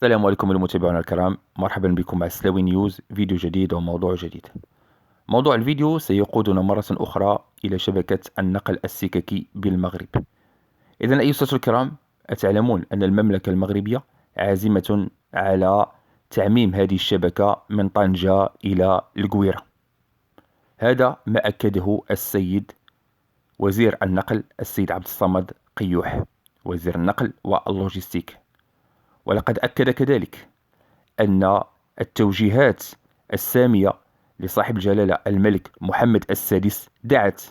السلام عليكم المتابعون الكرام، مرحبا بكم مع سلاوي نيوز، فيديو جديد وموضوع جديد. موضوع الفيديو سيقودنا مرة أخرى إلى شبكة النقل السككي بالمغرب. إذن أيها السادة الكرام، أتعلمون أن المملكة المغربية عازمة على تعميم هذه الشبكة من طنجة إلى القويرة. هذا ما أكده السيد وزير النقل السيد عبد الصمد قيوح، وزير النقل واللوجستيك. ولقد أكد كذلك أن التوجيهات السامية لصاحب الجلالة الملك محمد السادس دعت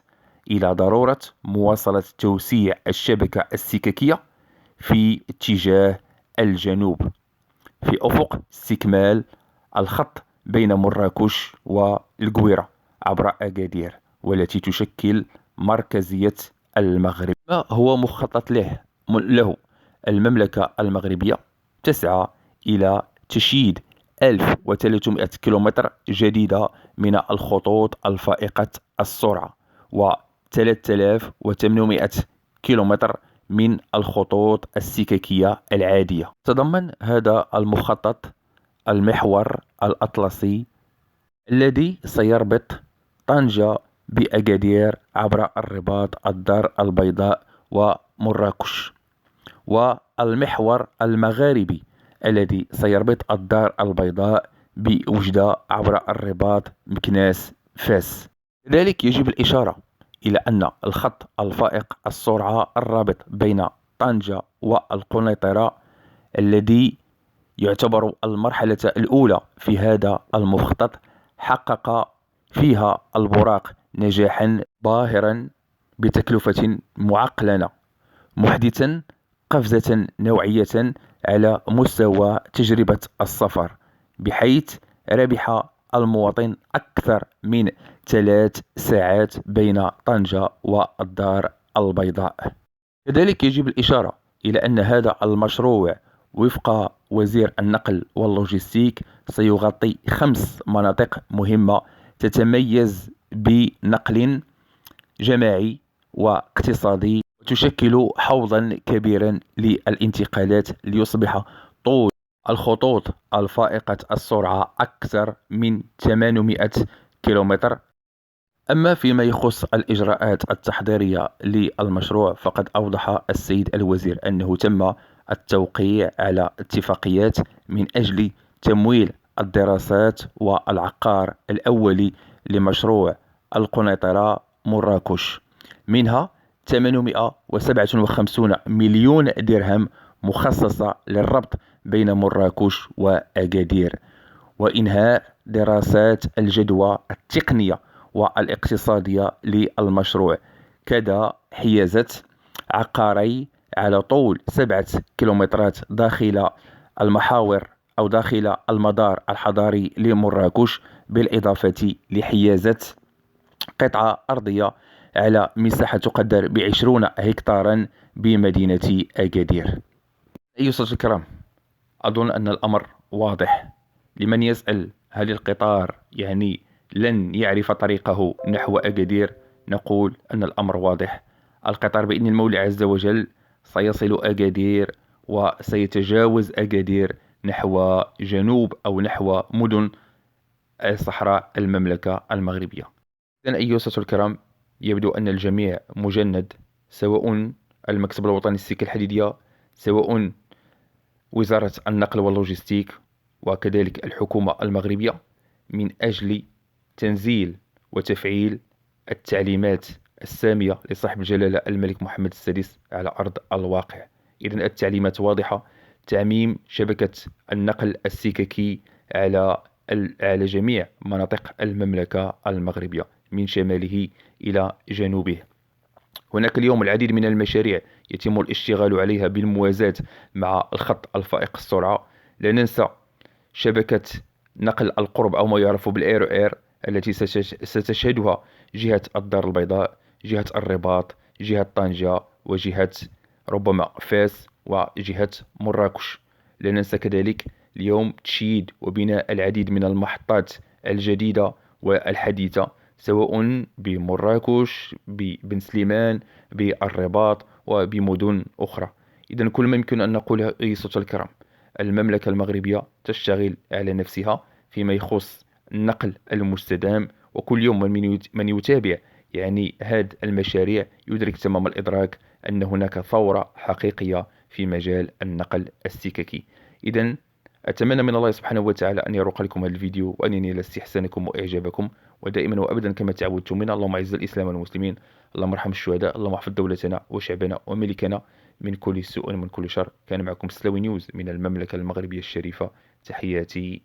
إلى ضرورة مواصلة توسيع الشبكة السككية في اتجاه الجنوب في أفق استكمال الخط بين مراكش والقويرة عبر أكادير، والتي تشكل مركزية المغرب. ما هو مخطط له المملكة المغربية تسعى إلى تشييد 1300 كيلومتر جديدة من الخطوط الفائقة السرعة و 3800 كيلومتر من الخطوط السككية العادية. تضمن هذا المخطط المحور الأطلسي الذي سيربط طنجة بأكادير عبر الرباط الدار البيضاء ومراكش، والمحور المغاربي الذي سيربط الدار البيضاء بوجدة عبر الرباط مكناس فاس. لذلك يجب الإشارة إلى أن الخط الفائق السرعة الرابط بين طنجة والقنيطرة الذي يعتبر المرحلة الأولى في هذا المخطط حقق فيها البراق نجاحا باهرا بتكلفة معقلة، محدثا قفزة نوعية على مستوى تجربة السفر، بحيث ربح المواطن أكثر من 3 ساعات بين طنجة والدار البيضاء. كذلك يجب الإشارة إلى أن هذا المشروع وفق وزير النقل واللوجستيك سيغطي 5 مناطق مهمة تتميز بنقل جماعي واقتصادي، وتشكل حوضا كبيرا للانتقالات ليصبح طول الخطوط الفائقة السرعة أكثر من 800 كيلومتر. أما فيما يخص الإجراءات التحضيرية للمشروع، فقد أوضح السيد الوزير أنه تم التوقيع على اتفاقيات من أجل تمويل الدراسات والعقار الأولي لمشروع القنيطرة مراكش، منها 857 مليون درهم مخصصة للربط بين مراكش وأكادير، وإنهاء دراسات الجدوى التقنية والاقتصادية للمشروع، كذا حيازة عقاري على طول 7 كيلومترات داخل المحاور أو داخل المدار الحضاري لمراكش، بالإضافة لحيازة قطعة أرضية على مساحة تقدر ب20 هكتارا بمدينة أكادير. أيها الأخوة الكرام، أظن أن الأمر واضح. لمن يسأل هل القطار لن يعرف طريقه نحو أكادير، نقول أن الأمر واضح. القطار بإذن المولى عز وجل سيصل أكادير وسيتجاوز أكادير نحو جنوب أو نحو مدن صحراء المملكة المغربية. إذن أيها الأخوة الكرام، يبدو أن الجميع مجند، سواء المكتب الوطني للسكك الحديدية، سواء وزارة النقل واللوجستيك، وكذلك الحكومة المغربية، من أجل تنزيل وتفعيل التعليمات السامية لصاحب الجلالة الملك محمد السادس على أرض الواقع. إذن التعليمات واضحة: تعميم شبكة النقل السككي على جميع مناطق المملكة المغربية من شماله إلى جنوبه. هناك اليوم العديد من المشاريع يتم الاشتغال عليها بالموازاة مع الخط الفائق السرعة. لا ننسى شبكة نقل القرب أو ما يعرف بالإيرو إير التي ستشهدها جهة الدار البيضاء، جهة الرباط، جهة طنجة، وجهة ربما فاس، وجهة مراكش. لا ننسى كذلك اليوم تشييد وبناء العديد من المحطات الجديدة والحديثة، سواء بمراكش، ببن سليمان، بالرباط، وبمدن أخرى. إذن كل ما يمكن أن نقوله أيها الكرام، المملكة المغربية تشتغل على نفسها فيما يخص النقل المستدام، وكل يوم من يتابع يعني هذه المشاريع يدرك تمام الإدراك أن هناك ثورة حقيقية في مجال النقل السككي. إذا أتمنى من الله سبحانه وتعالى أن يرق لكم هذا الفيديو وأن ينال استحسانكم وإعجابكم، ودائما وأبدا كما تعودتم منا: اللهم أعز الإسلام والمسلمين، اللهم ارحم الشهداء، اللهم احفظ دولتنا وشعبنا وملكنا من كل سوء ومن كل شر. كان معكم سلاوي نيوز من المملكة المغربية الشريفة. تحياتي